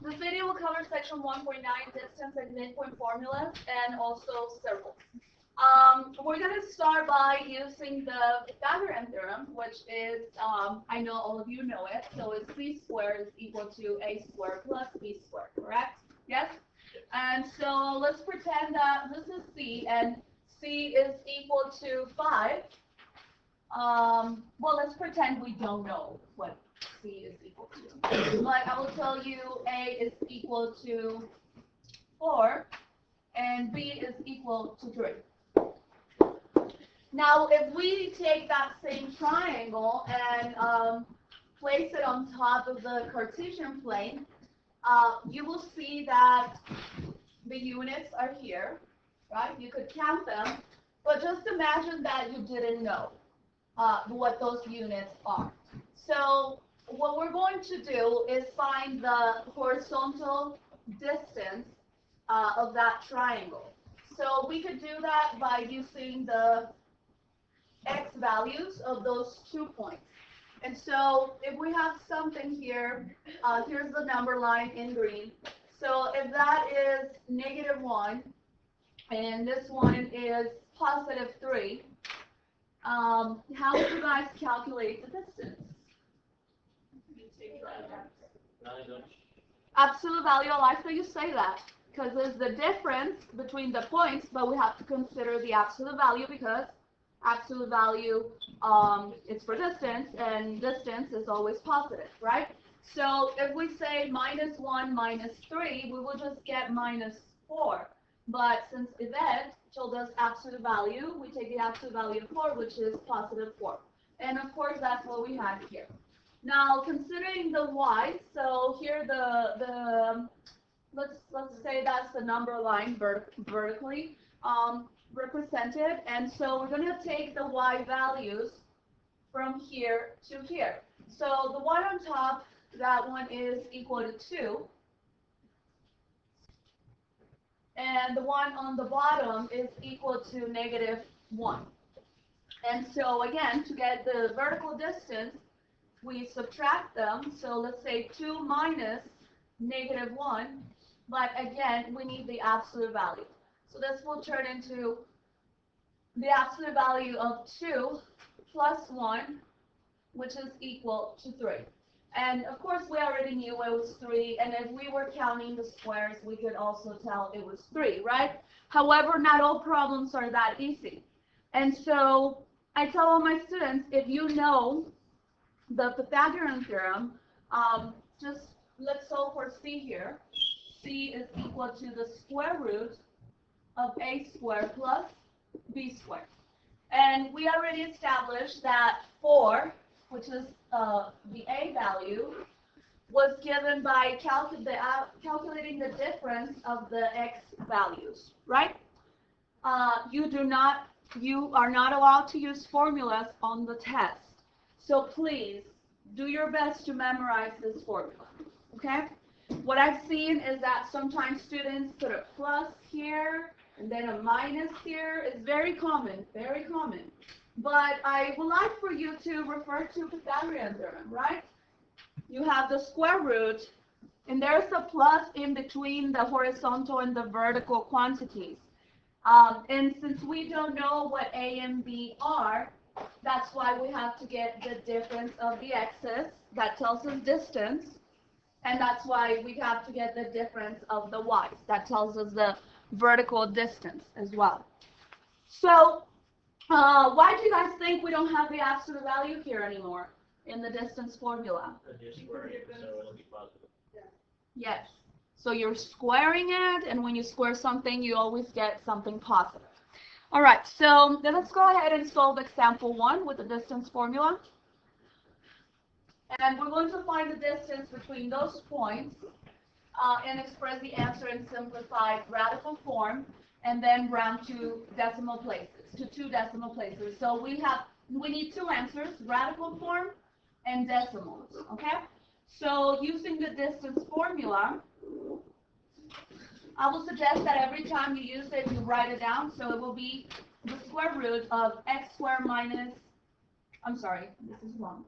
This video will cover section 1.9, distance and midpoint formulas, and also circles. We're going to start by using the Pythagorean theorem, which is, I know all of you know it, so it's c squared is equal to a squared plus b squared, correct? Yes? And so let's pretend that this is c, and c is equal to 5. Well, let's pretend we don't know what c is equal to. But I will tell you a is equal to 4, and b is equal to 3. Now, if we take that same triangle and place it on top of the Cartesian plane, you will see that the units are here, right? You could count them, but just imagine that you didn't know what those units are. So what we're going to do is find the horizontal distance of that triangle. So we could do that by using the x values of those 2 points. And so if we have something here, here's the number line in green. So if that is -1, and this one is +3, how would you guys calculate the distance? Absolute value. I like that you say that, because it's the difference between the points, but we have to consider the absolute value because absolute value is for distance, and distance is always positive, right? So if we say -1 minus 3, we will just get -4. But since event told us absolute value, we take the absolute value of 4, which is +4. And of course, that's what we had here. Now, considering the y, so here let's say that's the number line vertically represented, and so we're going to take the y values from here to here. So the one on top, that one is equal to 2, and the one on the bottom is equal to -1. And so again, to get the vertical distance, we subtract them. So let's say 2 minus -1, but again, we need the absolute value. So this will turn into the absolute value of 2 plus 1, which is equal to 3. And of course, we already knew it was 3, and if we were counting the squares, we could also tell it was 3, right? However, not all problems are that easy. And so I tell all my students, if you know the Pythagorean theorem, just let's solve for c here. C is equal to the square root of a squared plus b squared. And we already established that 4, which is the a value, was given by calculating the difference of the x values, right? You are not allowed to use formulas on the test. So please do your best to memorize this formula, okay? What I've seen is that sometimes students put a plus here and then a minus here. It's very common, very common. But I would like for you to refer to Pythagorean theorem, right? You have the square root, and there's a plus in between the horizontal and the vertical quantities. And since we don't know what a and b are, that's why we have to get the difference of the x's. That tells us distance. And that's why we have to get the difference of the y's. That tells us the vertical distance as well. So why do you guys think we don't have the absolute value here anymore in the distance formula? Yes. So you're squaring it, and when you square something, you always get something positive. All right, so then let's go ahead and solve example 1 with the distance formula. And we're going to find the distance between those points and express the answer in simplified radical form, and then round to decimal places, to 2 decimal places. So we need 2 answers, radical form and decimals, okay? So using the distance formula, I will suggest that every time you use it, you write it down. So it will be the square root of x squared minus, I'm sorry, this is wrong.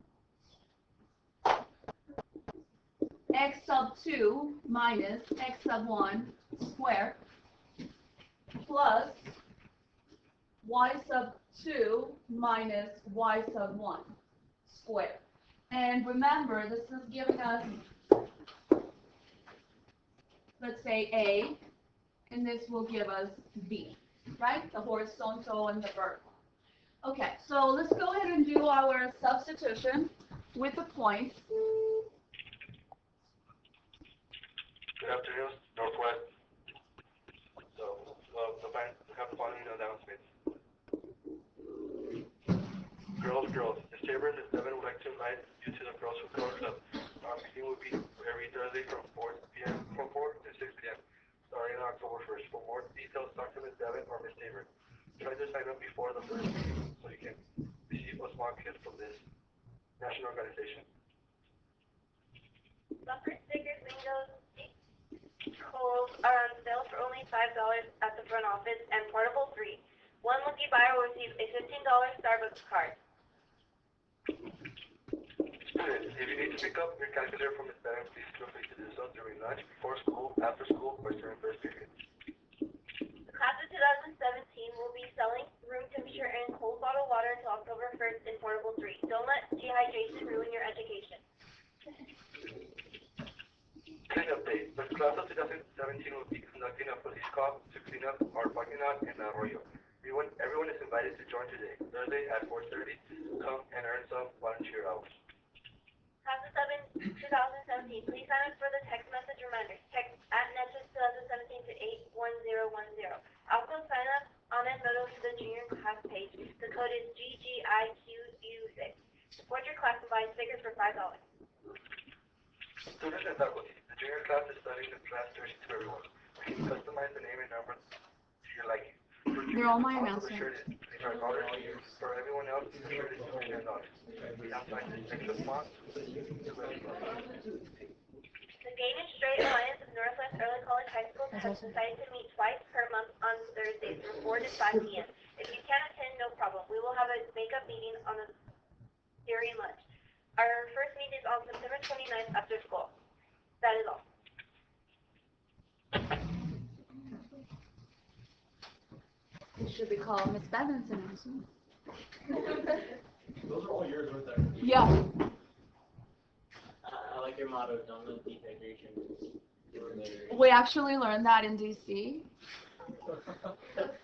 x sub 2 minus x sub 1 squared plus y sub 2 minus y sub 1 squared. And remember, this is giving us, let's say, A, and this will give us B, right? The horizontal and the vertical. Okay, so let's go ahead and do our substitution with the points. Good afternoon, Northwest. So, we have the following announcements. Girls, Ms. Tabor and Ms. Devin would like to invite you to the Girls Who Color Club. Our meeting will be every Thursday from 4 to 6 p.m. starting on October 1st. For more details, talk to Ms. Devin or Ms. Tabor. Try to sign up before the first meeting so you can receive a small gift from this national organization. Bumper stickers, windows, holes are on sale for only $5 at the front office and portable free. One lucky buyer will receive a $15 Starbucks card. Students, if you need to pick up your calculator from Ms. Devin, please feel free to do so during lunch, before school, after school, or during first period. The class of 2017 will be selling room temperature and cold bottled water until October 1st in portable free. Don't let dehydration ruin your education. Clean update. The class of 2017 will be conducting a police call to clean up our parking lot in Arroyo. Everyone is invited to join today, Thursday at 4:30. Come and earn some volunteer hours. Class of 2017, please sign up for the text message reminders. Text at Nexus 2017 to 81010. Also sign up on and go to the junior class page. The code is GGIQU6. Support your class and buy stickers for $5. Students and faculty, the junior class is studying the class jersey to everyone. We can customize the name and number to your liking. They're all my announcements. For everyone else, the shirt is $10. We have signed this extra font to everyone. The Game and Straight Alliance of Northwest Early College High School has decided to meet twice per month on Thursdays from 4 to 5 p.m. If you can't attend, no problem. We will have a makeup meeting during lunch. Our first meeting is on September 29th after school. That is all. It should be called Miss Bevan's announcement. Those are all yours, right there. Yeah. I like your motto, don't let dehydration. We actually learned that in DC.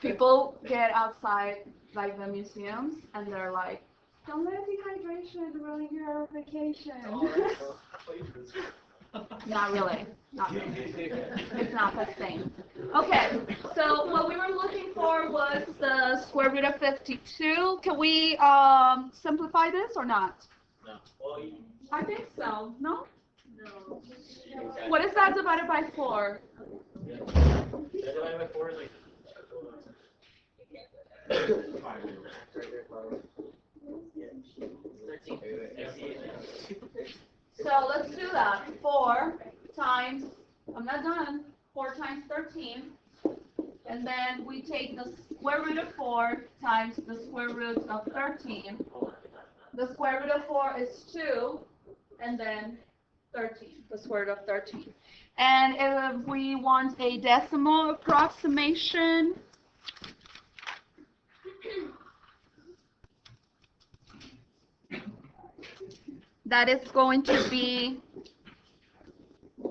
People get outside like the museums and they're like, don't let dehydration ruin your vacation. Not really. Not really. It's not the same. Okay, so what we were looking for was the square root of 52. Can we simplify this or not? No. Well, I think so. No? No. What is that divided by 4? yeah. Divided by 4 is like. So let's do that. 4 times, I'm not done, 4 times 13. And then we take the square root of 4 times the square root of 13. The square root of 4 is 2, and then 13, the square root of 13. And if we want a decimal approximation, that is going to be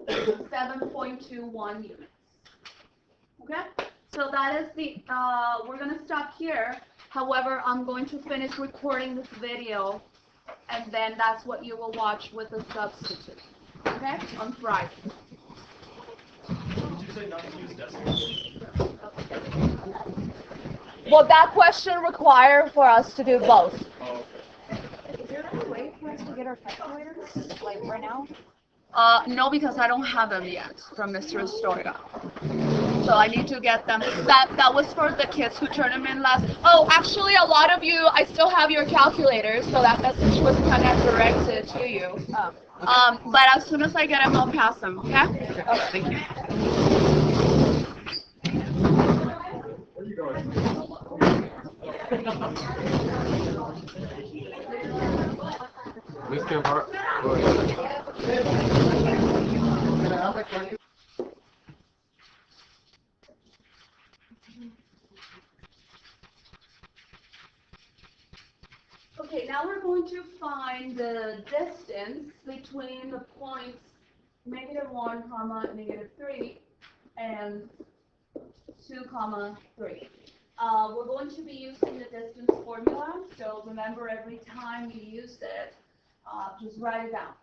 7.21 units. Okay? So that is the, we're going to stop here. However, I'm going to finish recording this video, and then that's what you will watch with the substitute. Okay? On Friday. Did you say not to use decimals? Well, that question required for us to do both. Oh, okay. Is there any way for us to get our calculators, like right now? No, because I don't have them yet from Mr. Astoria. So I need to get them. That was for the kids who turned them in last. Oh, actually, a lot of you, I still have your calculators, so that message was kind of directed to you. But as soon as I get them, I'll pass them. Okay? Okay, thank you. Where are you going? Mr. Hart. other question? Okay, now we're going to find the distance between the points -1, comma, -3, and 2, comma, 3. We're going to be using the distance formula, so remember every time you use it, just write it down,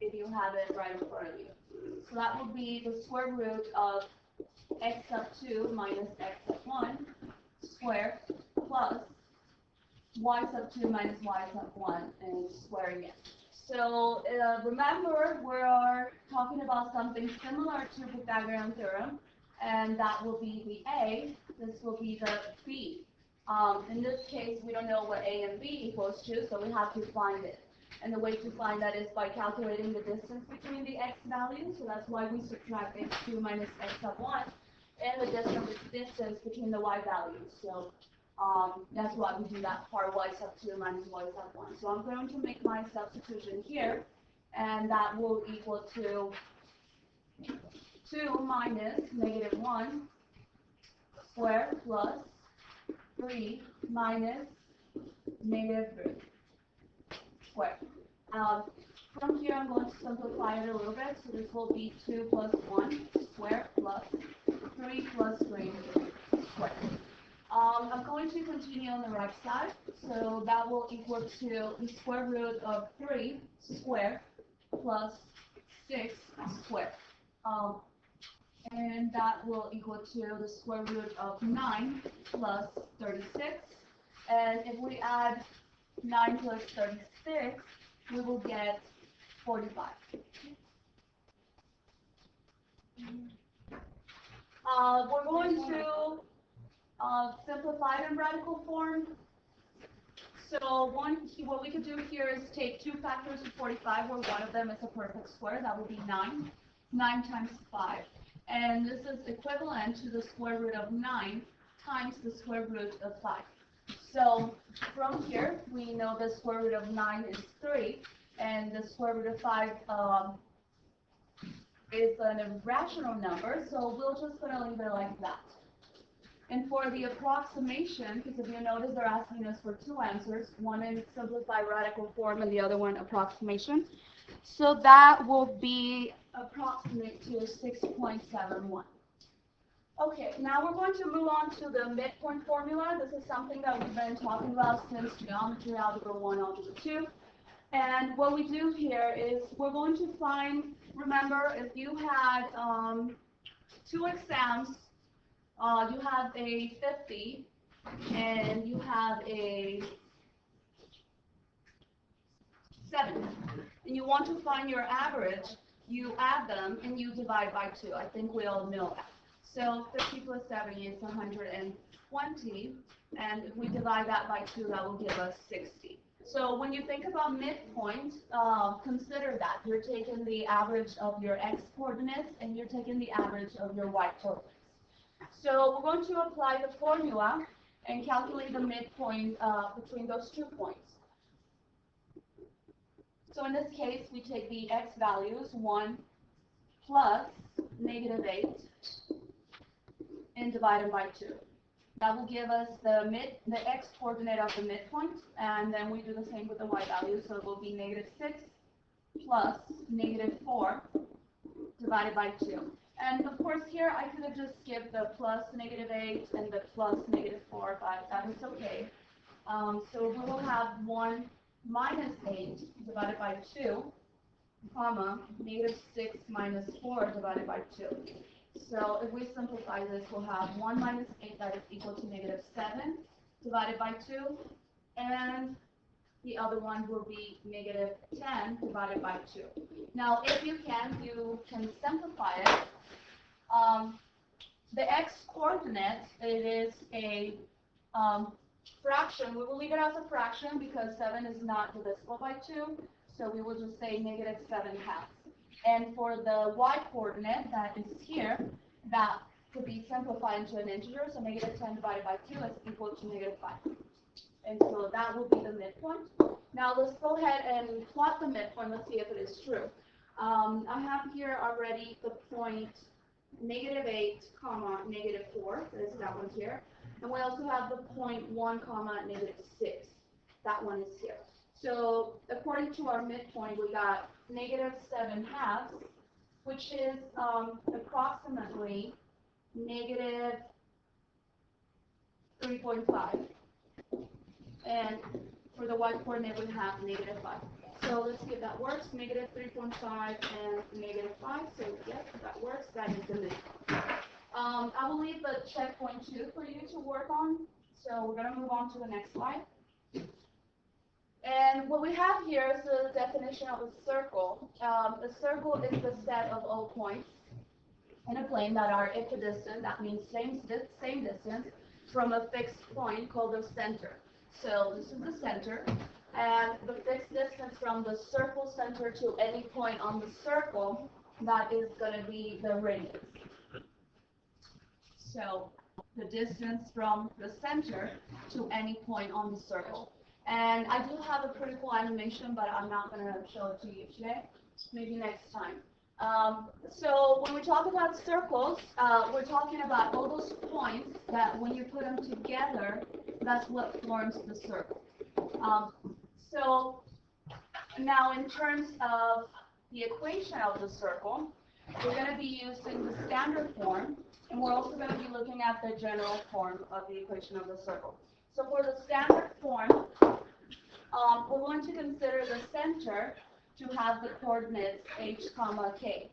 if you have it right in front of you. So that would be the square root of x sub 2 minus x sub 1 squared plus y sub 2 minus y sub 1 and squaring it. So remember, we're talking about something similar to Pythagorean theorem, and that will be the A, this will be the B. In this case, we don't know what A and B equals to, so we have to find it. And the way to find that is by calculating the distance between the x values, so that's why we subtract x2 minus x sub 1, and the distance between the y values. So that's why we do that part, y sub 2 minus y sub 1. So I'm going to make my substitution here, and that will equal to 2 minus -1 squared plus 3 minus -3 squared. From here, I'm going to simplify it a little bit, so this will be 2 plus 1 squared plus 3 plus 3 squared. I'm going to continue on the right side, so that will equal to the square root of 3 squared plus 6 squared. And that will equal to the square root of 9 plus 36. And if we add 9 plus 36, we will get 45. We're going to simplify it in radical form. So what we could do here is take 2 factors of 45, where one of them is a perfect square. That would be 9. 9 times 5. And this is equivalent to the square root of 9 times the square root of 5. So from here, we know the square root of 9 is 3, and the square root of 5 is an irrational number, so we're just going to leave it like that. And for the approximation, because if you notice they're asking us for 2 answers, one in simplified radical form and the other one approximation. So that will be approximate to 6.71. Okay, now we're going to move on to the midpoint formula. This is something that we've been talking about since geometry, algebra 1, algebra 2. And what we do here is we're going to find, remember, if you had 2 exams, you have a 50 and you have a 70, and you want to find your average, you add them and you divide by 2. I think we all know that. So 50 plus 70 is 120, and if we divide that by 2, that will give us 60. So when you think about midpoint, consider that you're taking the average of your x coordinates and you're taking the average of your y coordinates. So we're going to apply the formula and calculate the midpoint between those 2 points. So in this case, we take the x values, 1 plus -8, and divide them by 2. That will give us the x coordinate of the midpoint, and then we do the same with the y value, so it will be -6 plus -4 divided by 2. And of course here I could have just skipped the plus -8 and the plus -4, but that is okay. So we will have 1 minus 8 divided by 2, comma, -6 minus 4 divided by 2. So if we simplify this, we'll have 1 minus 8 that is equal to -7 divided by 2, and the other one will be -10 divided by 2. Now, if you can simplify it. The x coordinate, it is a fraction. We will leave it as a fraction because 7 is not divisible by 2, so we will just say -7/2. And for the y coordinate that is here, that could be simplified into an integer, so -10 divided by 2 is equal to -5. And so that will be the midpoint. Now let's go ahead and plot the midpoint. Let's see if it is true. I have here already the point -8, comma, -4, that is that one here. And we also have the point 1, comma, -6. That one is here. So according to our midpoint, we got -7/2, which is approximately -3.5. And for the y coordinate, we have -5. So let's see if that works. -3.5 and -5. So yes, that works. That is the midpoint. I will leave the checkpoint 2 for you to work on. So we're going to move on to the next slide. And what we have here is the definition of a circle. A circle is the set of all points in a plane that are equidistant. That means same distance from a fixed point called the center. So this is the center, and the fixed distance from the circle center to any point on the circle, that is going to be the radius. So the distance from the center to any point on the circle. And I do have a pretty cool animation, but I'm not going to show it to you today. Maybe next time. So when we talk about circles, we're talking about all those points that when you put them together, that's what forms the circle. So now in terms of the equation of the circle, we're going to be using the standard form, and we're also going to be looking at the general form of the equation of the circle. So for the standard form, we're going to consider the center to have the coordinates h, comma, k.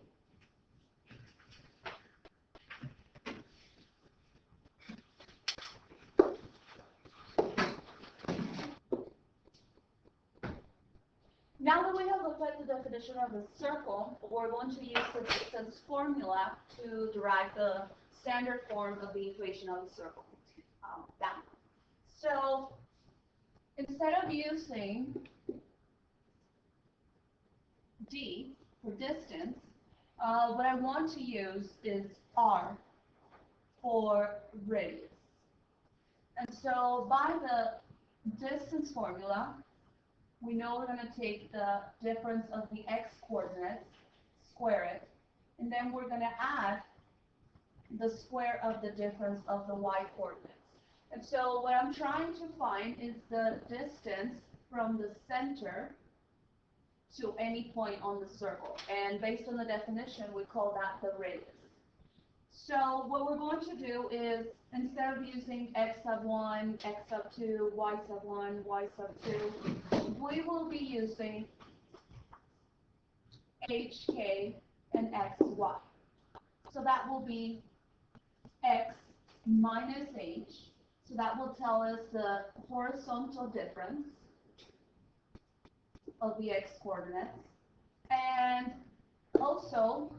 Now that we have looked at the definition of the circle, we're going to use the distance formula to derive the standard form of the equation of the circle. So instead of using d for distance, what I want to use is r for radius. And so by the distance formula, we know we're going to take the difference of the x coordinates, square it, and then we're going to add the square of the difference of the y coordinates. And so what I'm trying to find is the distance from the center to any point on the circle. And based on the definition, we call that the radius. So what we're going to do is, instead of using x sub 1, x sub 2, y sub 1, y sub 2, we will be using hk and xy. So that will be x minus h. So that will tell us the horizontal difference of the x coordinates. And also,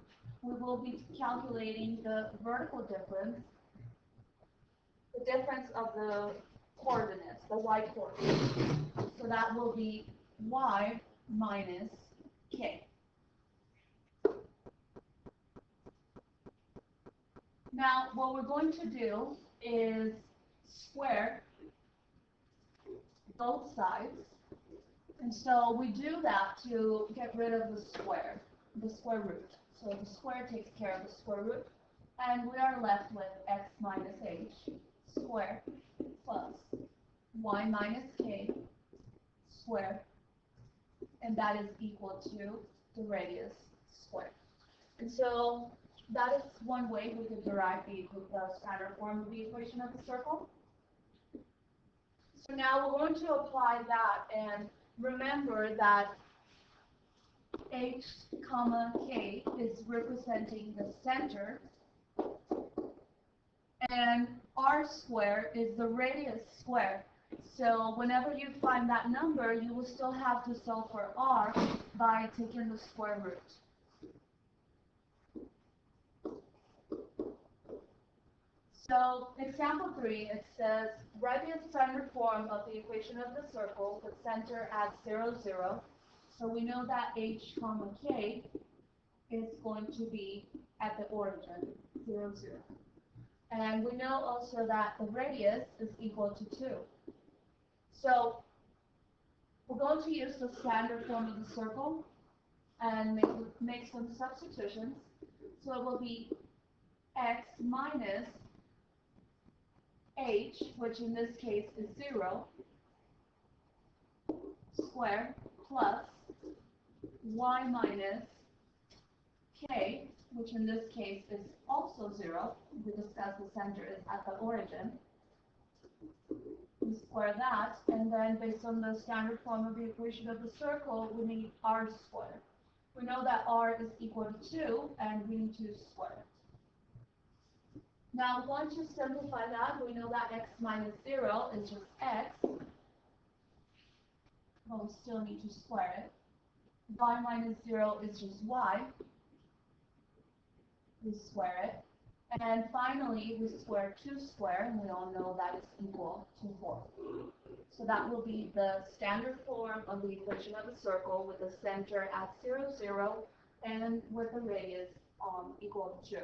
we will be calculating the vertical difference, the difference of the coordinates, the y coordinates. So that will be y minus k. Now, what we're going to do is square both sides. And so we do that to get rid of the square root. So the square takes care of the square root, and we are left with x minus h squared plus y minus k squared, and that is equal to the radius squared. And so that is one way we could derive the standard form of the equation of the circle. So now we're going to apply that, and remember that h, comma, k is representing the center, and r square is the radius square. So whenever you find that number, you will still have to solve for r by taking the square root. So example 3, it says, write the standard form of the equation of the circle with center at 0, 0. So we know that h, comma, k is going to be at the origin, 0, 0. And we know also that the radius is equal to 2. So we're going to use the standard form of the circle. and make some substitutions. So it will be x minus h, which in this case is 0, squared plus y minus k, which in this case is also 0. We discussed the center is at the origin. We square that, and then based on the standard form of the equation of the circle, we need r squared. We know that r is equal to 2, and we need to square it. Now, once you simplify that, we know that x minus 0 is just x, but we still need to square it. Y minus 0 is just y. We square it. And finally, we square 2 squared, and we all know that is equal to 4. So that will be the standard form of the equation of a circle with the center at 0, 0, and with the radius equal to 2.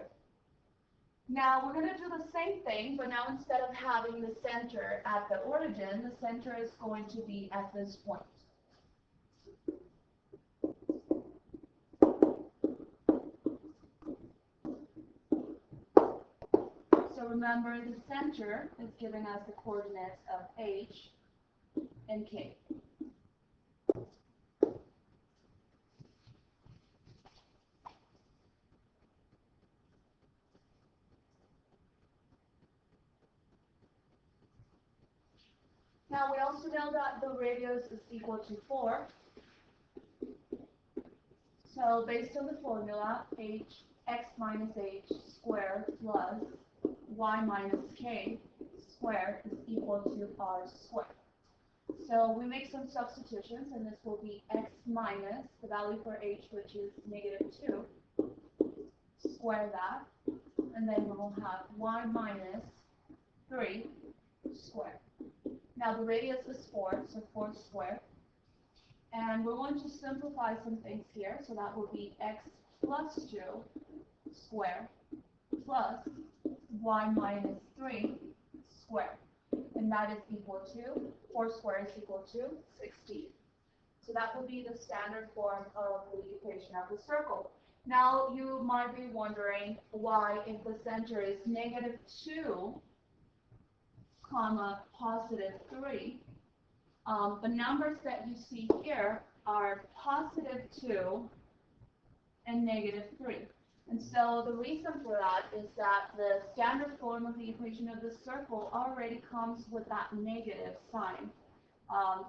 Now, we're going to do the same thing, but now instead of having the center at the origin, the center is going to be at this point. So remember, the center is giving us the coordinates of h and k. Now we also know that the radius is equal to 4. So based on the formula, x minus h squared plus y minus k squared is equal to r squared. So we make some substitutions, and this will be x minus the value for h, which is -2, square that, and then we will have y minus 3 squared. Now the radius is 4, so 4 squared. And we're going to simplify some things here, so that will be x plus 2 squared plus y minus 3 squared. And that is equal to, 4 squared is equal to 16. So that will be the standard form of the equation of the circle. Now you might be wondering why, if the center is -2, comma, +3, the numbers that you see here are +2 and -3. And so the reason for that is that the standard form of the equation of the circle already comes with that negative sign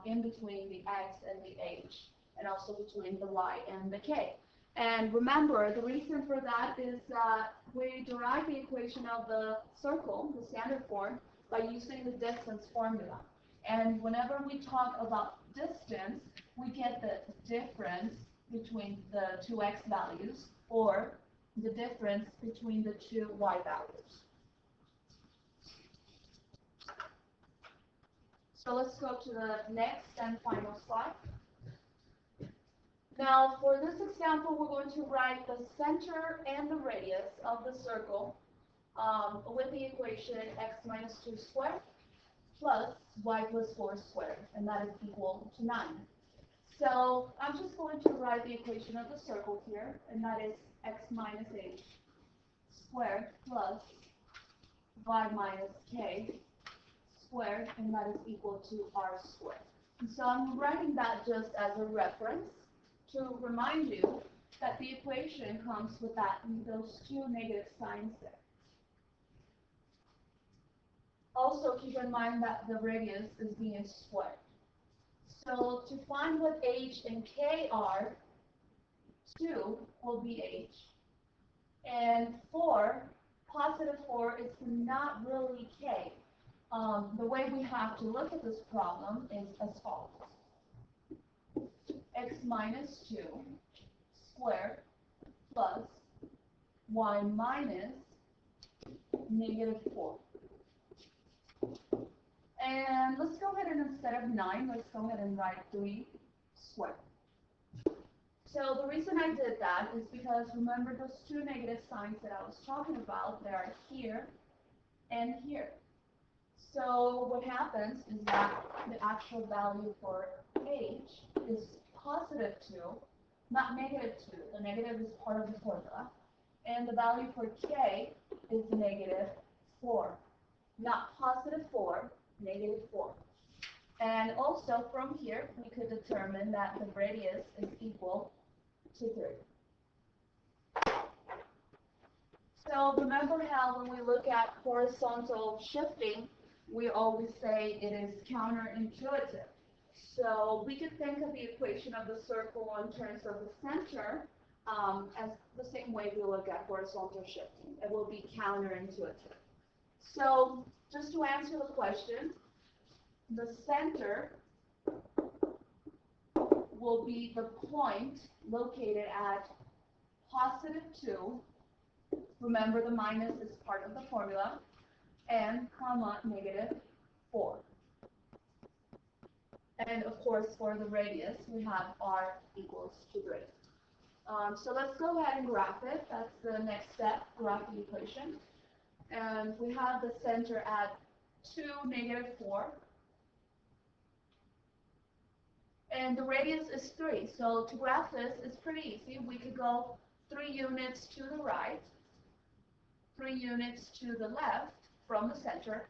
in between the x and the h, and also between the y and the k. And remember, the reason for that is that we derive the equation of the circle, the standard form, by using the distance formula. And whenever we talk about distance, we get the difference between the two x values, or the difference between the two y values. So let's go to the next and final slide. Now, for this example, we're going to write the center and the radius of the circle with the equation x minus 2 squared plus y plus 4 squared, and that is equal to 9. So I'm just going to write the equation of the circle here, and that is x minus h squared plus y minus k squared, and that is equal to r squared. And so I'm writing that just as a reference to remind you that the equation comes with those two negative signs there. Also, keep in mind that the radius is being squared. So to find what h and k are, 2 will be h, and 4, +4 is not really k. The way we have to look at this problem is as follows. X minus 2 squared plus y minus -4. And let's go ahead and instead of 9, let's go ahead and write 3 squared. So the reason I did that is because remember those two negative signs that I was talking about, they are here and here. So what happens is that the actual value for h is +2, not negative 2. The negative is part of the formula. And the value for k is negative 4. Not positive 4, negative 4. And also from here, we could determine that the radius is equal to 3. So remember how when we look at horizontal shifting, we always say it is counterintuitive. So we could think of the equation of the circle in terms of the center as the same way we look at horizontal shifting. It will be counterintuitive. So just to answer the question, the center will be the point located at positive 2. Remember, the minus is part of the formula, and comma negative 4. And of course, for the radius, we have r equals to 3. So let's go ahead and graph it. That's the next step, graph the equation. And we have the center at 2, negative 4. And the radius is 3. So to graph this, it's pretty easy. We could go 3 units to the right, 3 units to the left from the center,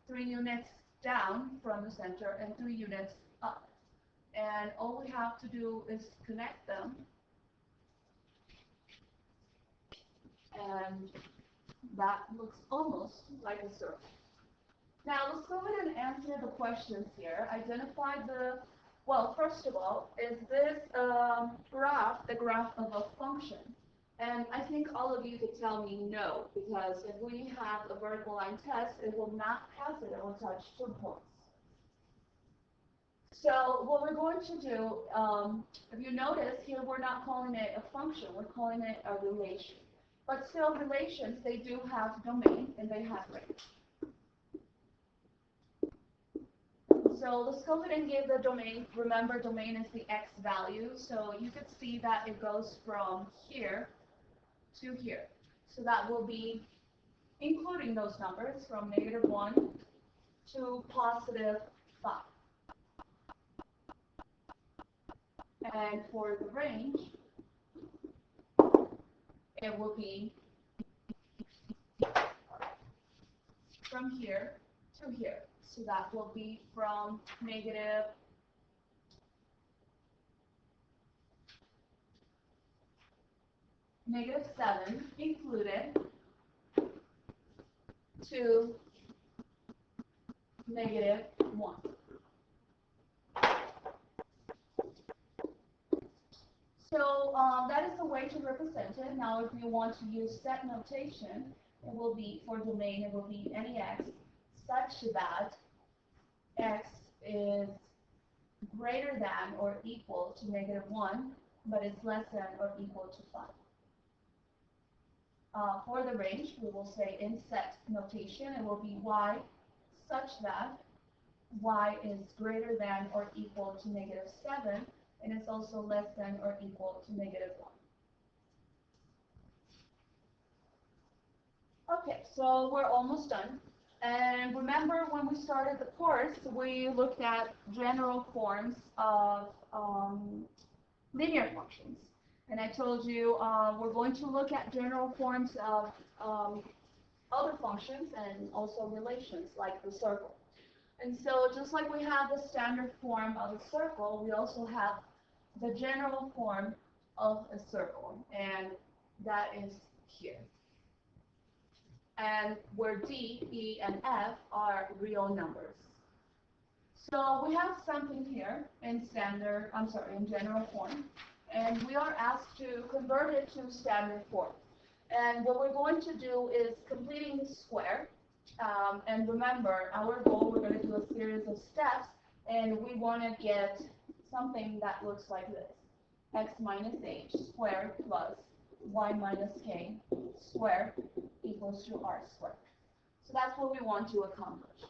3 units down from the center, and 3 units up. And all we have to do is connect them. And that looks almost like a circle. Now let's go ahead and answer the questions here. Identify the, well, first of all, is this graph the graph of a function? And I think all of you could tell me no, because if we have a vertical line test, it will not pass it, it will touch 2 points. So what we're going to do, if you notice here, we're not calling it a function, we're calling it a relation. But still, relations, they do have domain and they have range. So let's go ahead and give the domain. Remember, domain is the x value, so you could see that it goes from here to here. So that will be including those numbers from negative 1 to positive 5. And for the range, it will be from here to here. So that will be from negative 7 included to negative 1. So that is the way to represent it. Now if you want to use set notation, it will be, for domain, it will be any x such that x is greater than or equal to negative 1, but is less than or equal to 5. For the range, we will say in set notation, it will be y such that y is greater than or equal to negative 7, and it's also less than or equal to negative 1. Okay, so we're almost done. And remember, when we started the course, we looked at general forms of linear functions. And I told you we're going to look at general forms of other functions and also relations, like the circle. And so just like we have the standard form of a circle, we also have the general form of a circle, and that is here. And where D, E, and F are real numbers. So we have something here in general form, and we are asked to convert it to standard form. And what we're going to do is completing the square. And remember, our goal, we're going to do a series of steps, and we want to get something that looks like this. X minus h squared plus y minus k squared equals to r squared. So that's what we want to accomplish.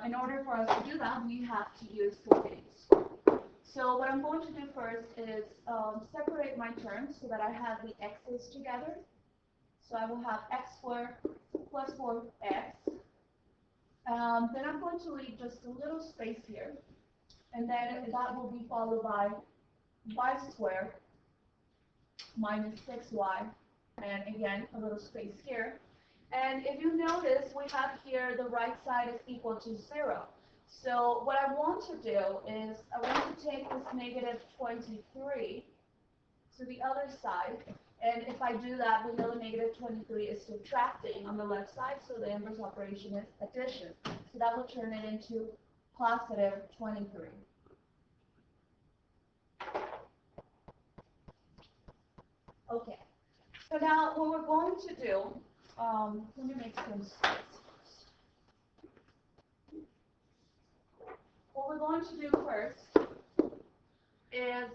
In order for us to do that, we have to use completing square. So what I'm going to do first is separate my terms so that I have the x's together. So I will have x squared plus 4x. Then I'm going to leave just a little space here. And then that will be followed by y squared minus 6y, and again, a little space here. And if you notice, we have here the right side is equal to 0. So what I want to do is I want to take this negative 23 to the other side. And if I do that, we know negative 23 is subtracting on the left side, so the inverse operation is addition. So that will turn it into positive 23. Okay, so now what we're going to do, let me make some space. What we're going to do first is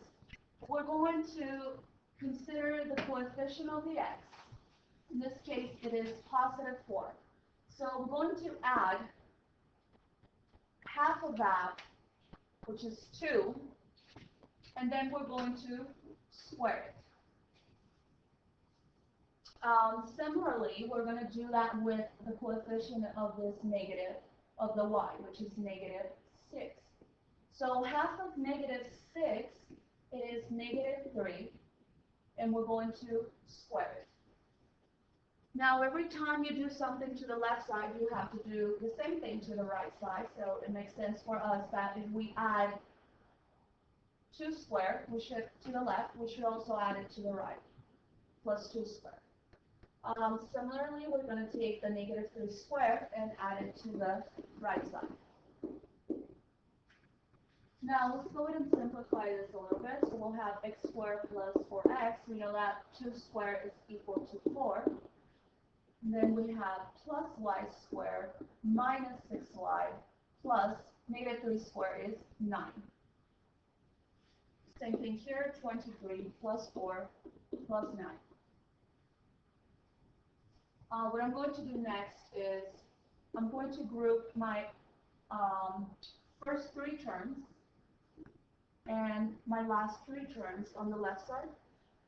we're going to consider the coefficient of the x. In this case, it is positive 4. So we're going to add half of that, which is 2, and then we're going to square it. Similarly, we're going to do that with the coefficient of this negative, of the y, which is negative 6. So half of negative 6, it is negative 3, and we're going to square it. Now, every time you do something to the left side, you have to do the same thing to the right side. So it makes sense for us that if we add 2 squared, to the left, we should also add it to the right, plus 2 squared. Similarly, we're going to take the negative 3 squared and add it to the right side. Now, let's go ahead and simplify this a little bit. So we'll have x squared plus 4x. We know that 2 squared is equal to 4. And then we have plus y squared minus 6y plus negative 3 squared is 9. Same thing here, 23 plus 4 plus 9. What I'm going to do next is I'm going to group my first 3 terms and my last 3 terms on the left side.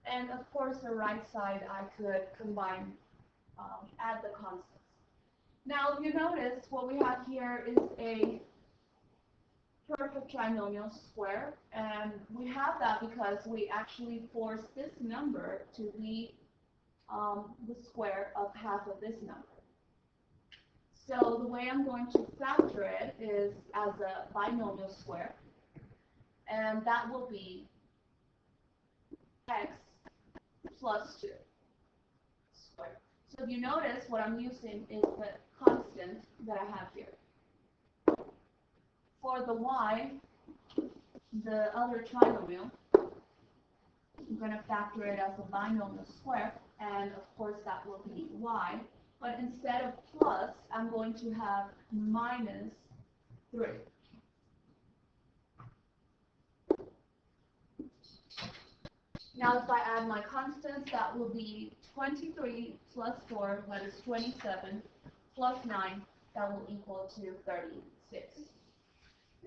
And of course, the right side I could combine, add the constants. Now, if you notice, what we have here is a perfect trinomial square, and we have that because we actually force this number to be the square of half of this number. So the way I'm going to factor it is as a binomial square, and that will be x plus 2 squared. So if you notice, what I'm using is the constant that I have here. For the y, the other trinomial, I'm going to factor it as a binomial square, and of course that will be y. But instead of plus, I'm going to have minus 3. Now if I add my constants, that will be 23 plus 4, that is 27, plus 9, that will equal to 36.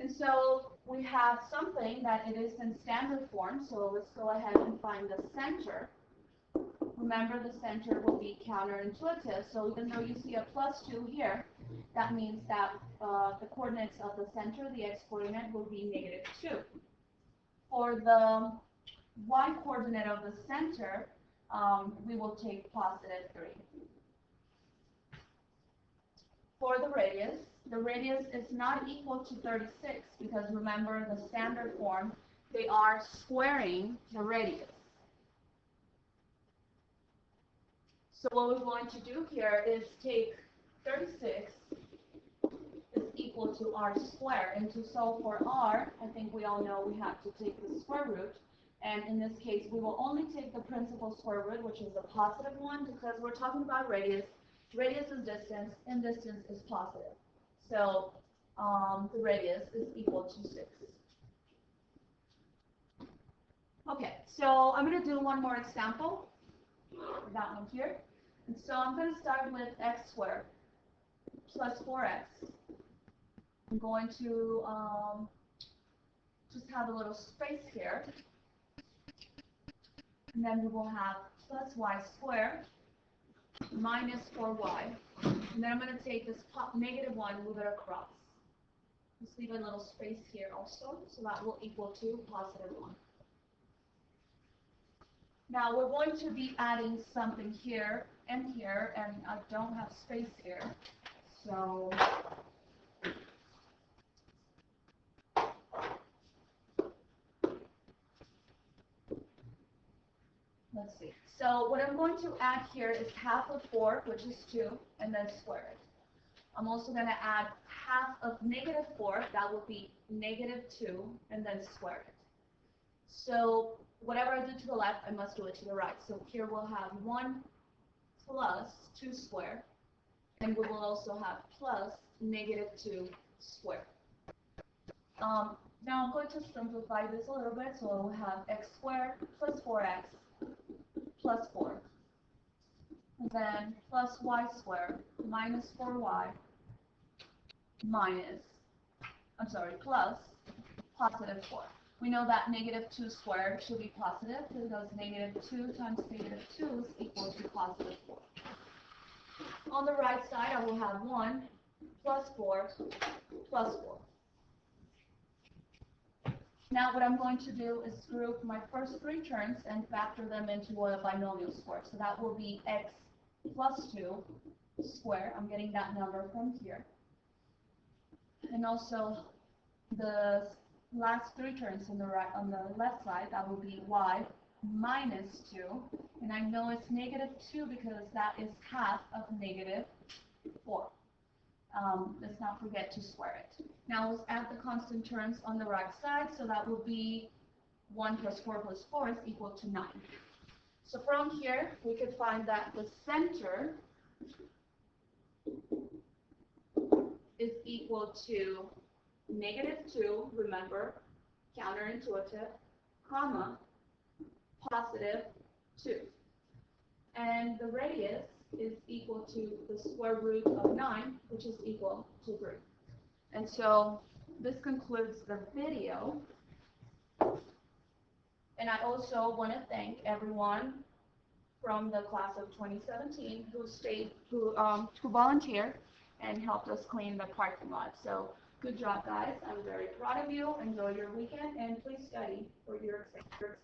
And so we have something that it is in standard form, so let's go ahead and find the center. Remember, the center will be counterintuitive, so even though you see a plus 2 here, that means that the coordinates of the center, the x-coordinate, will be negative 2. For the y-coordinate of the center, we will take positive 3. For the radius is not equal to 36 because remember the standard form, they are squaring the radius. So what we're going to do here is take 36 is equal to r squared, and to solve for r, I think we all know we have to take the square root, and in this case we will only take the principal square root, which is the positive one, because we're talking about radius. Radius is distance, and distance is positive. So the radius is equal to 6. Okay, so I'm going to do one more example, that one here. And so I'm going to start with x squared plus 4x. I'm going to just have a little space here. And then we will have plus y squared minus 4y. And then I'm going to take this negative 1 and move it across. Just leave a little space here also, so that will equal to positive 1. Now we're going to be adding something here, and I don't have space here. So let's see. So what I'm going to add here is half of 4, which is 2, and then square it. I'm also going to add half of negative 4, that will be negative 2, and then square it. So whatever I do to the left, I must do it to the right. So here we'll have 1 plus 2 squared, and we will also have plus negative 2 squared. Now I'm going to simplify this a little bit, so we'll have x squared plus 4x plus 4, and then plus y squared minus 4y plus positive 4. We know that negative 2 squared should be positive because negative 2 times negative 2 is equal to positive 4. On the right side, I will have 1 plus 4 plus 4. Now what I'm going to do is group my first 3 terms and factor them into a binomial square. So that will be x plus 2 squared. I'm getting that number from here. And also the last 3 terms on the left side, that will be y minus 2. And I know it's negative 2 because that is half of negative 4. Let's not forget to square it. Now let's add the constant terms on the right side, so that will be 1 plus 4 is equal to 9. So from here, we could find that the center is equal to negative 2, remember, counterintuitive, comma, positive 2. And the radius is equal to the square root of 9, which is equal to 3. And so this concludes the video. And I also want to thank everyone from the class of 2017 who volunteered and helped us clean the parking lot. So good job, guys. I'm very proud of you. Enjoy your weekend, and please study for your exam.